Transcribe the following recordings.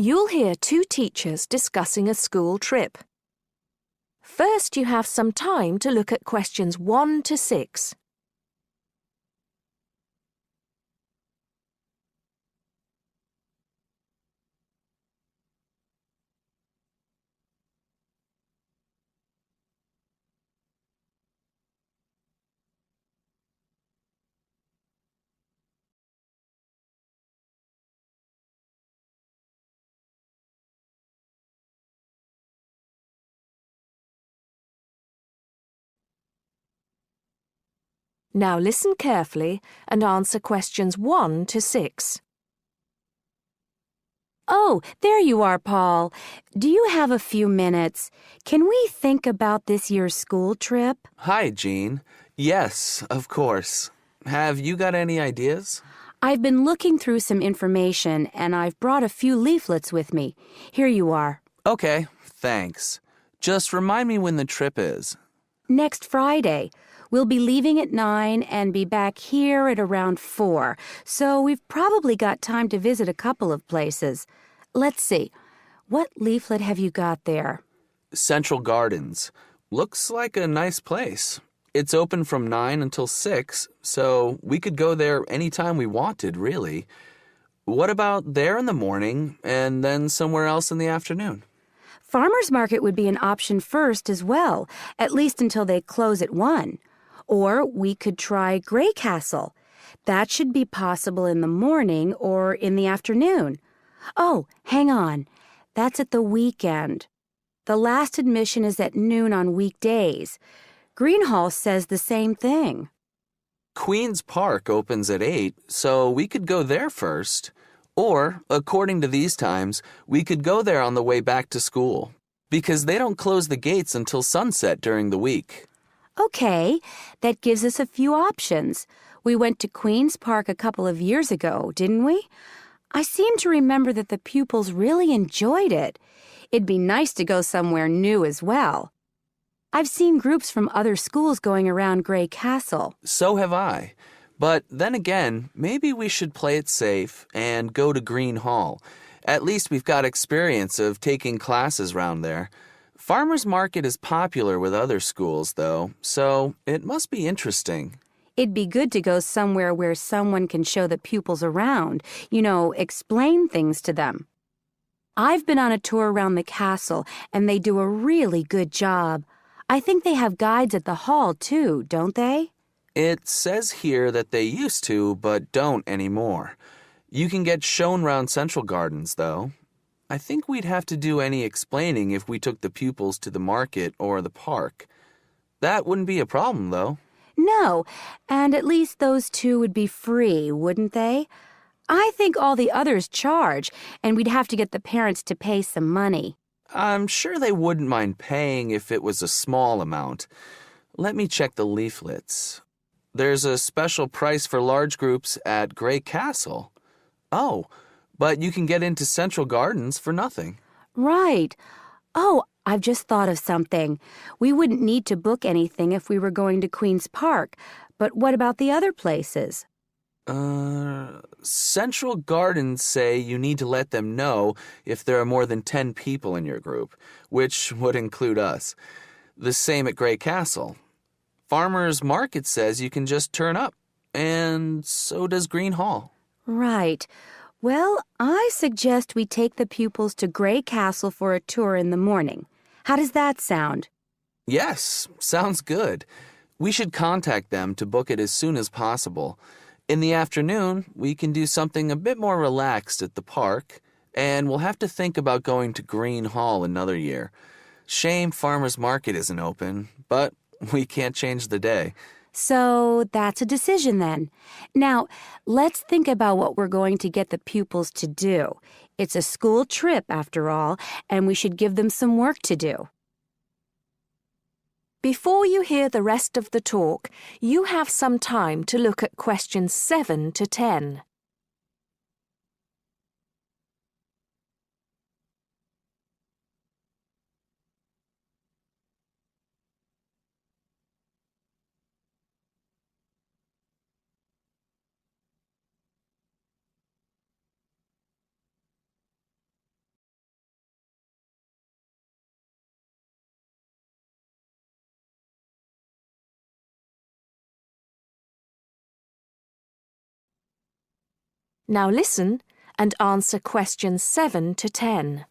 You'll hear two teachers discussing a school trip. First, you have some time to look at questions 1 to 6. Now listen carefully and answer questions 1 to 6. Oh, there you are, Paul. Do you have a few minutes? Can we think about this year's school trip? Hi, Jean. Yes, of course. Have you got any ideas? I've been looking through some information, and I've brought a few leaflets with me. Here you are. Okay, thanks. Just remind me when the trip is. Next Friday. We'll be leaving at 9 and be back here at around 4, so we've probably got time to visit a couple of places. Let's see. What leaflet have you got there? Central Gardens. Looks like a nice place. It's open from 9 until 6, so we could go there anytime we wanted, really. What about there in the morning and then somewhere else in the afternoon? Farmers Market would be an option first as well, at least until they close at 1. Or we could try Grey Castle. That should be possible in the morning or in the afternoon. Oh, hang on. That's at the weekend. The last admission is at noon on weekdays. Greenhall says the same thing. Queen's Park opens at 8, so we could go there first. Or, according to these times, we could go there on the way back to school, because they don't close the gates until sunset during the week. Okay, that gives us a few options. We went to Queen's Park a couple of years ago, didn't we? I seem to remember that the pupils really enjoyed it. It'd be nice to go somewhere new as well. I've seen groups from other schools going around Grey Castle. So have I. But then again, maybe we should play it safe and go to Green Hall. At least we've got experience of taking classes round there. Farmers Market is popular with other schools, though, so it must be interesting. It'd be good to go somewhere where someone can show the pupils around, explain things to them. I've been on a tour around the castle, and they do a really good job. I think they have guides at the hall, too, don't they? It says here that they used to, but don't anymore. You can get shown round Central Gardens, though. I think we'd have to do any explaining if we took the pupils to the market or the park. That wouldn't be a problem, though. No, and at least those two would be free, wouldn't they? I think all the others charge, and we'd have to get the parents to pay some money. I'm sure they wouldn't mind paying if it was a small amount. Let me check the leaflets. There's a special price for large groups at Grey Castle. Oh, but you can get into Central Gardens for nothing. Right. Oh, I've just thought of something. We wouldn't need to book anything if we were going to Queen's Park, but what about the other places? Central Gardens say you need to let them know if there are more than 10 people in your group, which would include us. The same at Grey Castle. Farmers Market says you can just turn up, and so does Green Hall. Right. Well, I suggest we take the pupils to Grey Castle for a tour in the morning. How does that sound? Yes, sounds good. We should contact them to book it as soon as possible. In the afternoon, we can do something a bit more relaxed at the park, and we'll have to think about going to Green Hall another year. Shame Farmers Market isn't open, but we can't change the day. So that's a decision then. Now, let's think about what we're going to get the pupils to do. It's a school trip, after all, and we should give them some work to do. Before you hear the rest of the talk, you have some time to look at questions 7 to 10. Now listen and answer questions 7 to 10.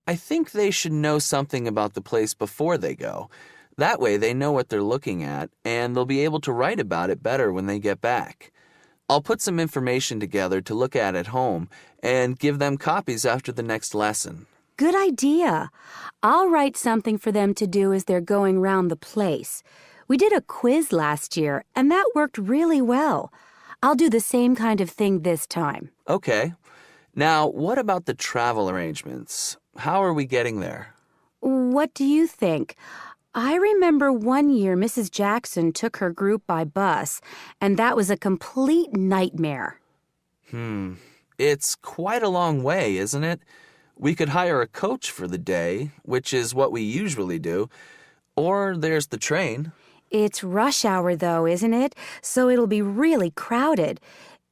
I think they should know something about the place before they go. That way they know what they're looking at, and they'll be able to write about it better when they get back. I'll put some information together to look at home and give them copies after the next lesson. Good idea. I'll write something for them to do as they're going round the place. We did a quiz last year, and that worked really well. I'll do the same kind of thing this time. Okay. Now, what about the travel arrangements? How are we getting there? What do you think? I remember one year Mrs. Jackson took her group by bus, and that was a complete nightmare. It's quite a long way, isn't it? We could hire a coach for the day, which is what we usually do, or there's the train. It's rush hour, though, isn't it? So it'll be really crowded.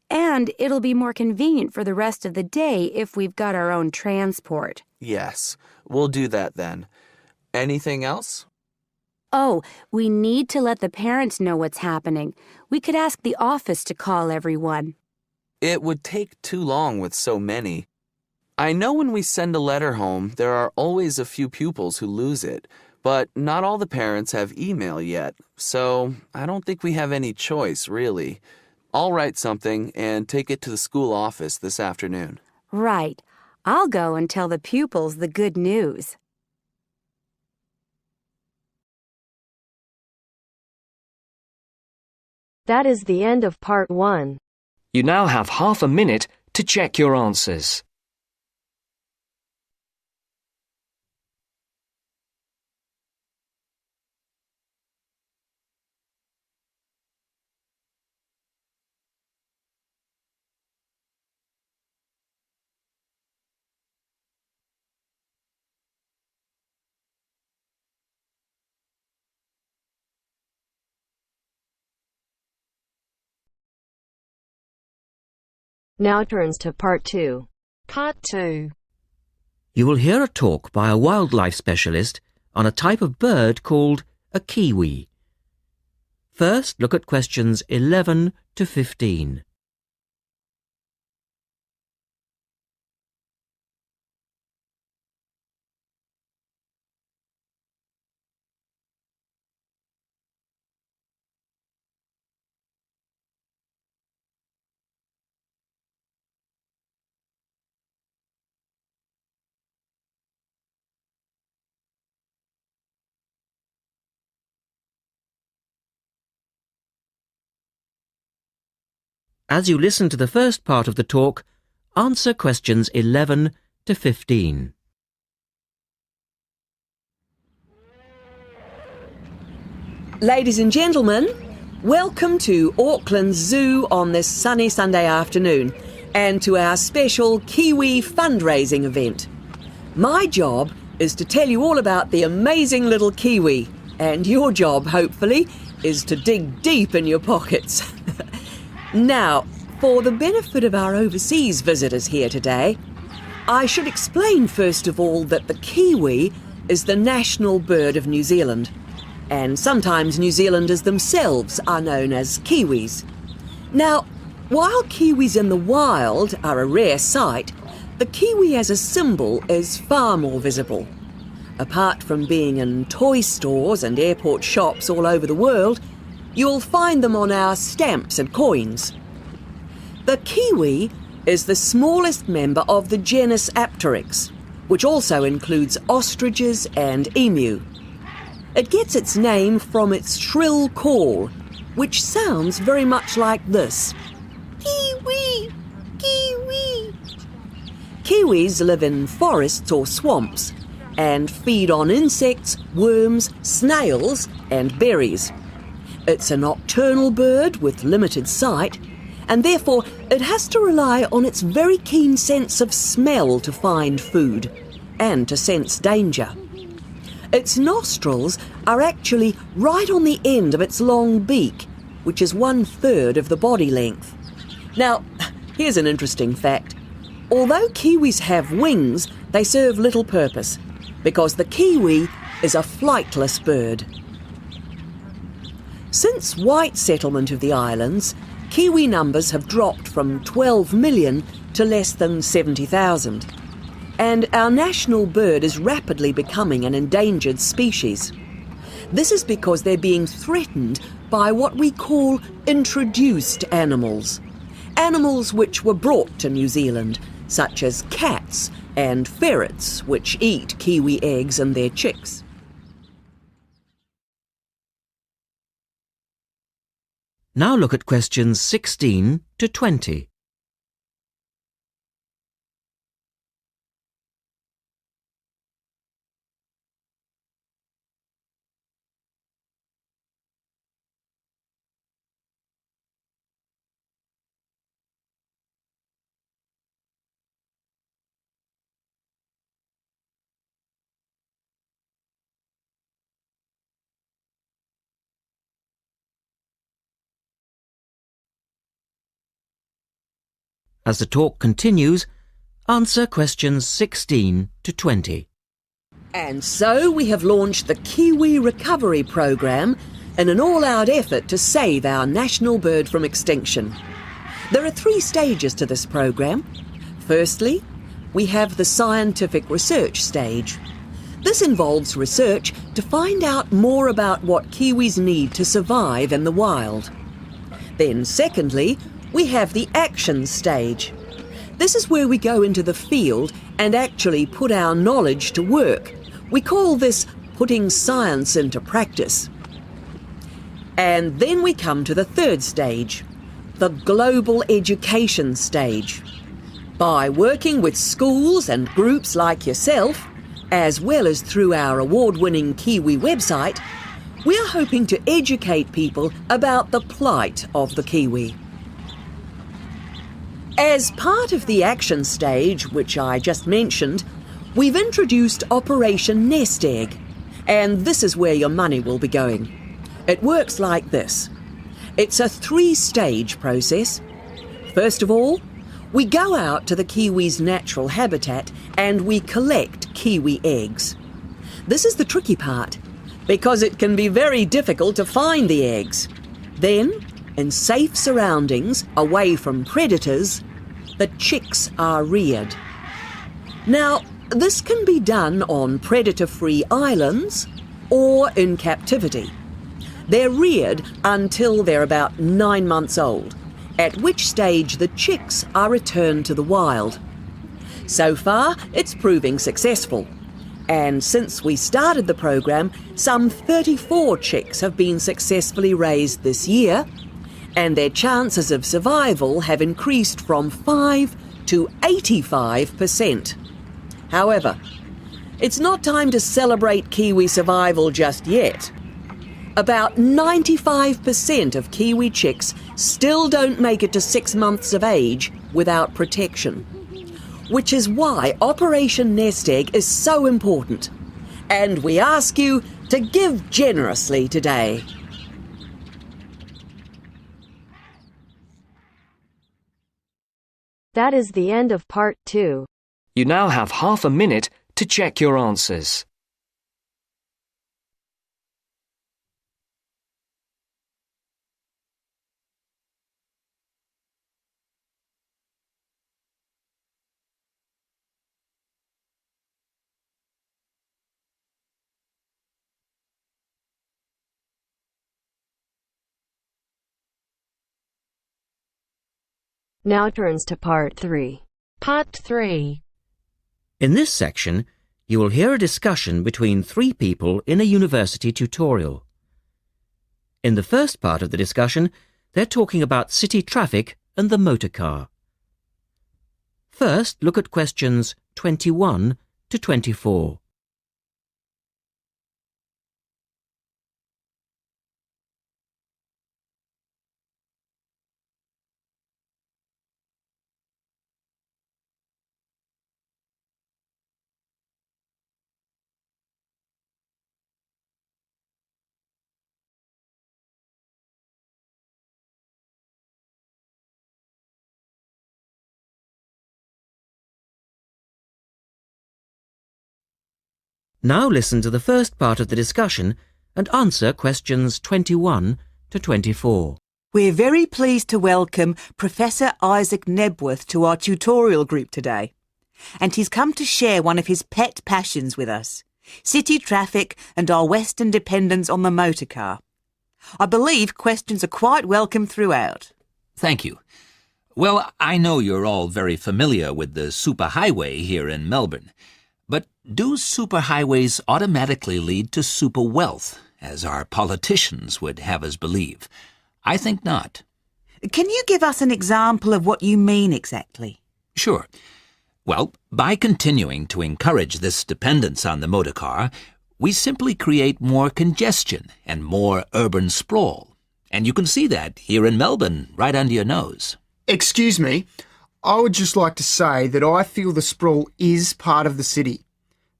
And it'll be more convenient for the rest of the day if we've got our own transport. Yes, we'll do that then. Anything else? Oh, we need to let the parents know what's happening. We could ask the office to call everyone. It would take too long with so many. I know when we send a letter home, there are always a few pupils who lose it, but not all the parents have email yet, so I don't think we have any choice, really. I'll write something and take it to the school office this afternoon. Right. I'll go and tell the pupils the good news. That is the end of part 1. You now have half a minute to check your answers. Now turns to part 2. Part 2. You will hear a talk by a wildlife specialist on a type of bird called a kiwi. First, look at questions 11 to 15. As you listen to the first part of the talk, answer questions 11 to 15. Ladies and gentlemen, welcome to Auckland Zoo on this sunny Sunday afternoon and to our special Kiwi fundraising event. My job is to tell you all about the amazing little Kiwi, and your job, hopefully, is to dig deep in your pockets. Now, for the benefit of our overseas visitors here today, I should explain first of all that the kiwi is the national bird of New Zealand, and sometimes New Zealanders themselves are known as kiwis. Now, while kiwis in the wild are a rare sight, the kiwi as a symbol is far more visible. Apart from being in toy stores and airport shops all over the world, you'll find them on our stamps and coins. The kiwi is the smallest member of the genus Apteryx, which also includes ostriches and emu. It gets its name from its shrill call, which sounds very much like this. Kiwi! Kiwi! Kiwis live in forests or swamps and feed on insects, worms, snails and berries. It's a nocturnal bird with limited sight, and therefore it has to rely on its very keen sense of smell to find food and to sense danger. Its nostrils are actually right on the end of its long beak, which is 1/3 of the body length. Now, here's an interesting fact. Although kiwis have wings, they serve little purpose, because the kiwi is a flightless bird. Since white settlement of the islands, Kiwi numbers have dropped from 12 million to less than 70,000. And our national bird is rapidly becoming an endangered species. This is because they're being threatened by what we call introduced animals. Animals which were brought to New Zealand, such as cats and ferrets, which eat kiwi eggs and their chicks. Now look at questions 16 to 20. As the talk continues, answer questions 16 to 20. And so we have launched the Kiwi Recovery Programme in an all-out effort to save our national bird from extinction. There are 3 stages to this programme. Firstly, we have the scientific research stage. This involves research to find out more about what kiwis need to survive in the wild. Then secondly, we have the action stage. This is where we go into the field and actually put our knowledge to work. We call this putting science into practice. And then we come to the 3rd stage, the global education stage. By working with schools and groups like yourself, as well as through our award-winning Kiwi website, we are hoping to educate people about the plight of the kiwi. As part of the action stage, which I just mentioned, we've introduced Operation Nest Egg, and this is where your money will be going. It works like this. It's a 3-stage process. First of all, we go out to the kiwi's natural habitat and we collect kiwi eggs. This is the tricky part, because it can be very difficult to find the eggs. Then, in safe surroundings, away from predators, the chicks are reared. Now, this can be done on predator-free islands or in captivity. They're reared until they're about 9 months old, at which stage the chicks are returned to the wild. So far, it's proving successful. And since we started the programme, some 34 chicks have been successfully raised this year, and their chances of survival have increased from 5 to 85%. However, it's not time to celebrate kiwi survival just yet. About 95% of kiwi chicks still don't make it to 6 months of age without protection, which is why Operation Nest Egg is so important. And we ask you to give generously today. That is the end of part 2. You now have half a minute to check your answers. Now turns to part 3. Part 3. In this section, you will hear a discussion between 3 people in a university tutorial. In the first part of the discussion, they're talking about city traffic and the motor car. First, look at questions 21 to 24. Now listen to the first part of the discussion and answer questions 21 to 24. We're very pleased to welcome Professor Isaac Nebworth to our tutorial group today. And he's come to share one of his pet passions with us, city traffic and our Western dependence on the motor car. I believe questions are quite welcome throughout. Thank you. Well, I know you're all very familiar with the superhighway here in Melbourne. But do superhighways automatically lead to super wealth, as our politicians would have us believe? I think not. Can you give us an example of what you mean exactly? Sure. Well, by continuing to encourage this dependence on the motor car, we simply create more congestion and more urban sprawl. And you can see that here in Melbourne, right under your nose. Excuse me, I would just like to say that I feel the sprawl is part of the city.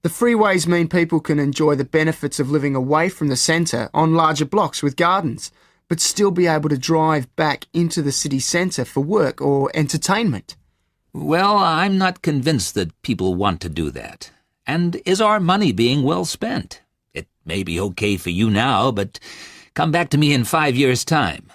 The freeways mean people can enjoy the benefits of living away from the centre on larger blocks with gardens, but still be able to drive back into the city centre for work or entertainment. Well, I'm not convinced that people want to do that. And is our money being well spent? It may be okay for you now, but come back to me in 5 years' time.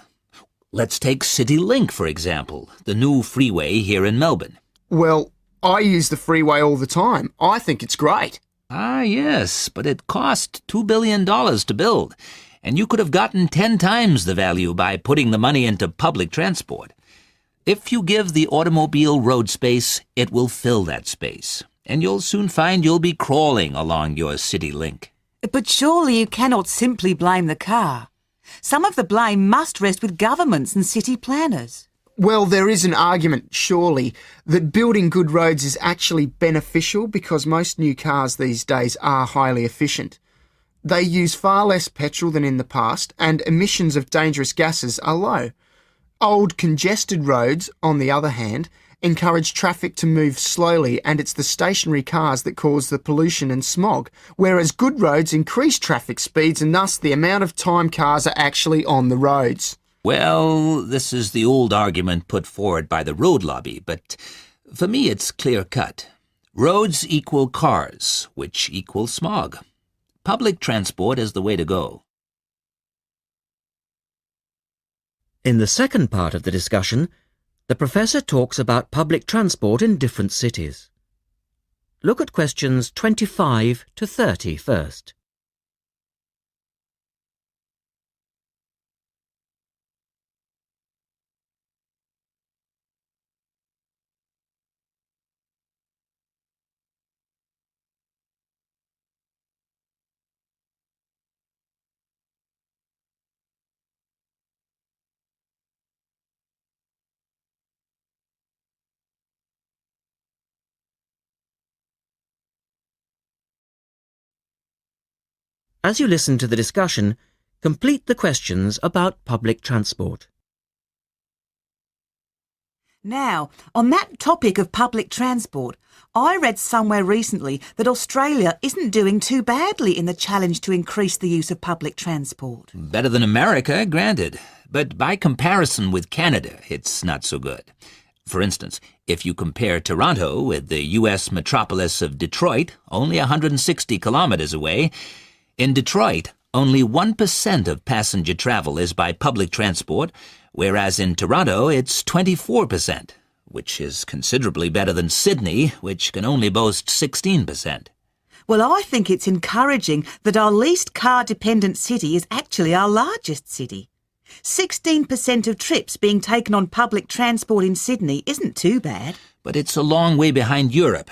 Let's take CityLink, for example, the new freeway here in Melbourne. Well, I use the freeway all the time. I think it's great. Ah, yes, but it cost $2 billion to build, and you could have gotten 10 times the value by putting the money into public transport. If you give the automobile road space, it will fill that space, and you'll soon find you'll be crawling along your CityLink. But surely you cannot simply blame the car. Some of the blame must rest with governments and city planners. Well, there is an argument, surely, that building good roads is actually beneficial because most new cars these days are highly efficient. They use far less petrol than in the past, and emissions of dangerous gases are low. Old, congested roads, on the other hand, encourage traffic to move slowly, and it's the stationary cars that cause the pollution and smog, whereas good roads increase traffic speeds and thus the amount of time cars are actually on the roads. Well, this is the old argument put forward by the road lobby, but for me it's clear-cut. Roads equal cars, which equal smog. Public transport is the way to go. In the second part of the discussion, the professor talks about public transport in different cities. Look at questions 25 to 30 first. As you listen to the discussion, complete the questions about public transport. Now, on that topic of public transport, I read somewhere recently that Australia isn't doing too badly in the challenge to increase the use of public transport. Better than America, granted. But by comparison with Canada, it's not so good. For instance, if you compare Toronto with the U.S. metropolis of Detroit, only 160 kilometers away, in Detroit, only 1% of passenger travel is by public transport, whereas in Toronto it's 24%, which is considerably better than Sydney, which can only boast 16%. Well, I think it's encouraging that our least car-dependent city is actually our largest city. 16% of trips being taken on public transport in Sydney isn't too bad. But it's a long way behind Europe.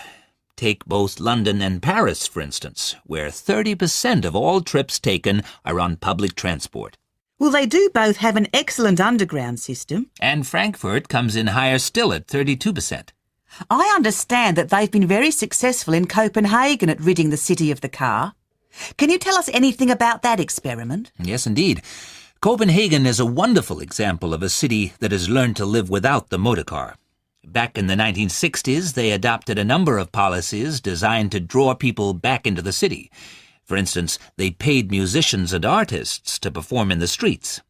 Take both London and Paris, for instance, where 30% of all trips taken are on public transport. Well, they do both have an excellent underground system. And Frankfurt comes in higher still at 32%. I understand that they've been very successful in Copenhagen at ridding the city of the car. Can you tell us anything about that experiment? Yes, indeed. Copenhagen is a wonderful example of a city that has learned to live without the motor car. Back in the 1960s, they adopted a number of policies designed to draw people back into the city. For instance, they paid musicians and artists to perform in the streets.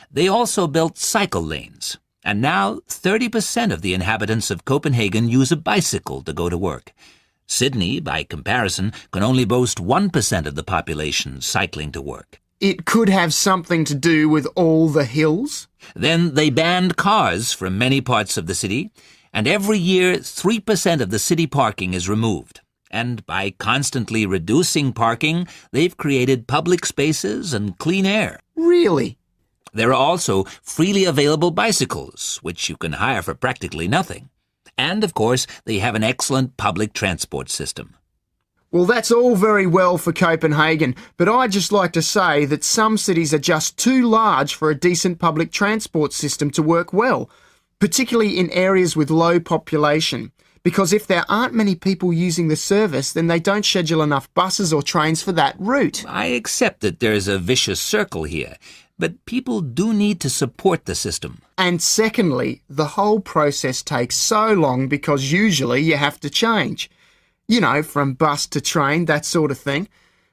They also built cycle lanes, and now 30% of the inhabitants of Copenhagen use a bicycle to go to work. Sydney, by comparison, can only boast 1% of the population cycling to work. It could have something to do with all the hills? Then they banned cars from many parts of the city, and every year 3% of the city parking is removed. And by constantly reducing parking, they've created public spaces and clean air. Really? There are also freely available bicycles, which you can hire for practically nothing. And, of course, they have an excellent public transport system. Well, that's all very well for Copenhagen, but I'd just like to say that some cities are just too large for a decent public transport system to work well, particularly in areas with low population. Because if there aren't many people using the service, then they don't schedule enough buses or trains for that route. I accept that there's a vicious circle here, but people do need to support the system. And secondly, the whole process takes so long because usually you have to change. You know, from bus to train, that sort of thing.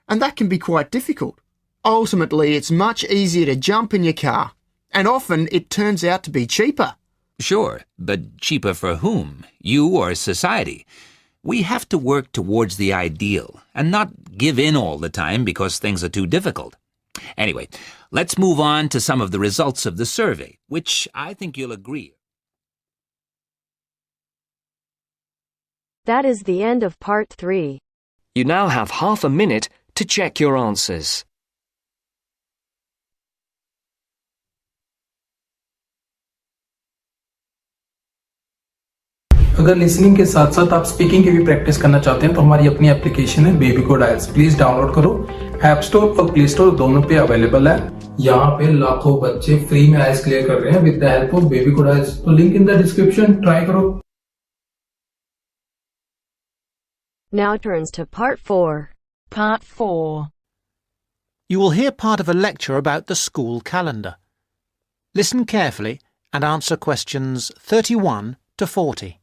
And that can be quite difficult. Ultimately, it's much easier to jump in your car. And often it turns out to be cheaper. Sure, but cheaper for whom? You or society? We have to work towards the ideal and not give in all the time because things are too difficult. Anyway, let's move on to some of the results of the survey, which I think you'll agree. That is the end of part 3. You now have half a minute to check your answers. अगर listening के साथ साथ आप speaking की भी practice करना चाहते हैं तो हमारी अपनी एप्लीकेशन है बेबी कोड आइल्स। प्लीज डाउनलोड करो। ऐप स्टोर और प्ले स्टोर दोनों पे अवेलेबल है। यहाँ पे लाखों बच्चे फ्री में आइल्स क्लियर कर रहे हैं with the help of baby code आइल्स। तो link in the description, try करो। Now turns to part 4. Part 4. You will hear part of a lecture about the school calendar. Listen carefully and answer questions 31 to 40.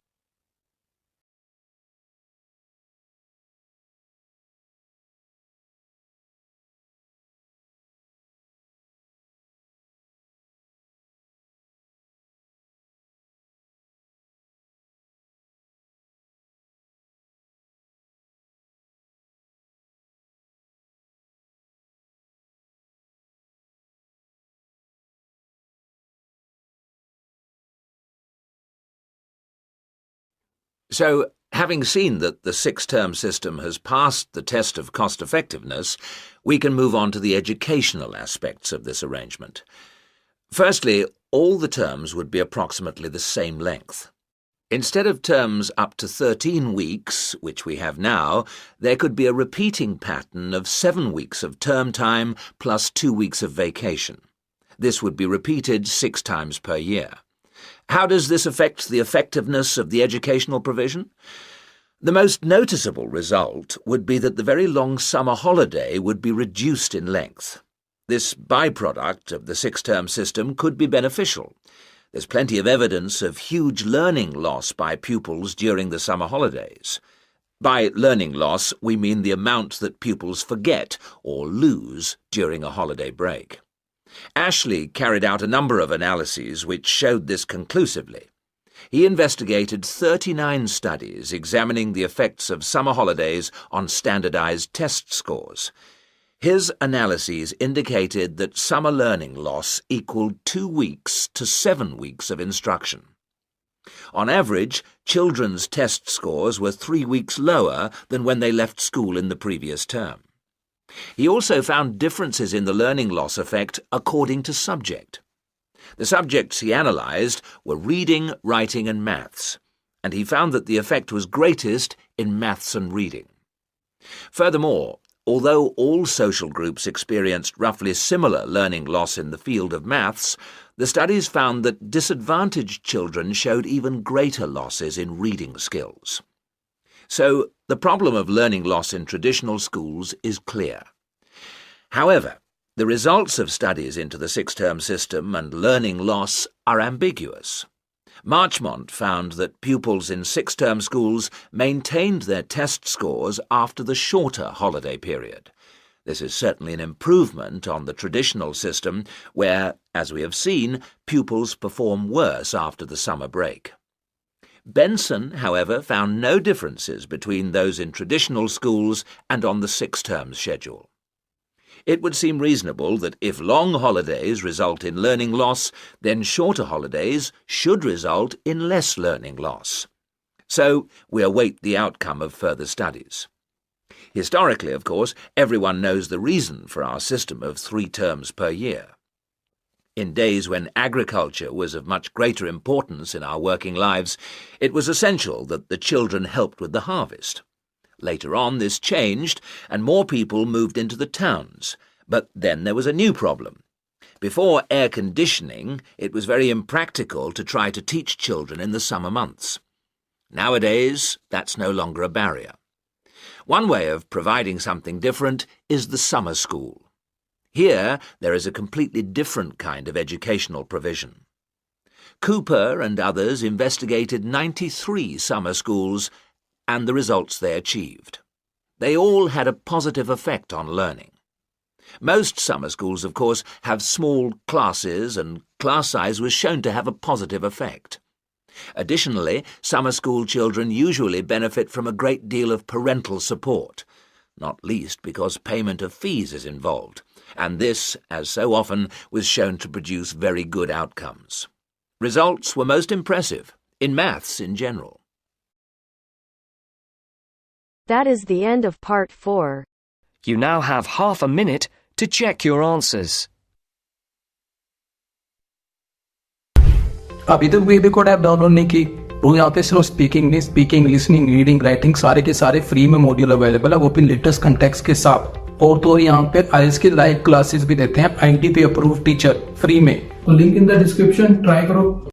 So, having seen that the 6-term system has passed the test of cost-effectiveness, we can move on to the educational aspects of this arrangement. Firstly, all the terms would be approximately the same length. Instead of terms up to 13 weeks, which we have now, there could be a repeating pattern of 7 weeks of term time plus 2 weeks of vacation. This would be repeated 6 times per year. How does this affect the effectiveness of the educational provision? The most noticeable result would be that the very long summer holiday would be reduced in length. This byproduct of the 6-term system could be beneficial. There's plenty of evidence of huge learning loss by pupils during the summer holidays. By learning loss, we mean the amount that pupils forget or lose during a holiday break. Ashley carried out a number of analyses which showed this conclusively. He investigated 39 studies examining the effects of summer holidays on standardized test scores. His analyses indicated that summer learning loss equaled 2 weeks to 7 weeks of instruction. On average, children's test scores were 3 weeks lower than when they left school in the previous term. He also found differences in the learning loss effect according to subject. The subjects he analysed were reading, writing and maths, and he found that the effect was greatest in maths and reading. Furthermore, although all social groups experienced roughly similar learning loss in the field of maths, the studies found that disadvantaged children showed even greater losses in reading skills. So, the problem of learning loss in traditional schools is clear. However, the results of studies into the 6-term system and learning loss are ambiguous. Marchmont found that pupils in 6-term schools maintained their test scores after the shorter holiday period. This is certainly an improvement on the traditional system where, as we have seen, pupils perform worse after the summer break. Benson, however, found no differences between those in traditional schools and on the 6-term schedule. It would seem reasonable that if long holidays result in learning loss, then shorter holidays should result in less learning loss. So we await the outcome of further studies. Historically, of course, everyone knows the reason for our system of 3 terms per year. In days when agriculture was of much greater importance in our working lives, it was essential that the children helped with the harvest. Later on, this changed, and more people moved into the towns. But then there was a new problem. Before air conditioning, it was very impractical to try to teach children in the summer months. Nowadays, that's no longer a barrier. One way of providing something different is the summer school. Here, there is a completely different kind of educational provision. Cooper and others investigated 93 summer schools and the results they achieved. They all had a positive effect on learning. Most summer schools, of course, have small classes, and class size was shown to have a positive effect. Additionally, summer school children usually benefit from a great deal of parental support, not least because payment of fees is involved, and this, as so often, was shown to produce very good outcomes. Results were most impressive, in maths in general. That is the end of part 4. You now have half a minute to check your answers. अभी तक baby code app download नहीं की तो यहाँ पे सिर्फ speaking listening reading writing सारे के सारे फ्री में मॉड्यूल अवेलेबल है, वो भी लेटेस्ट कंटेक्स्ट के साथ। और तो यहाँ पे आईएलटीएस की लाइव क्लासेस भी देते हैं आईटीपी अप्रूव्ड टीचर फ्री में। तो link in the description, try करो।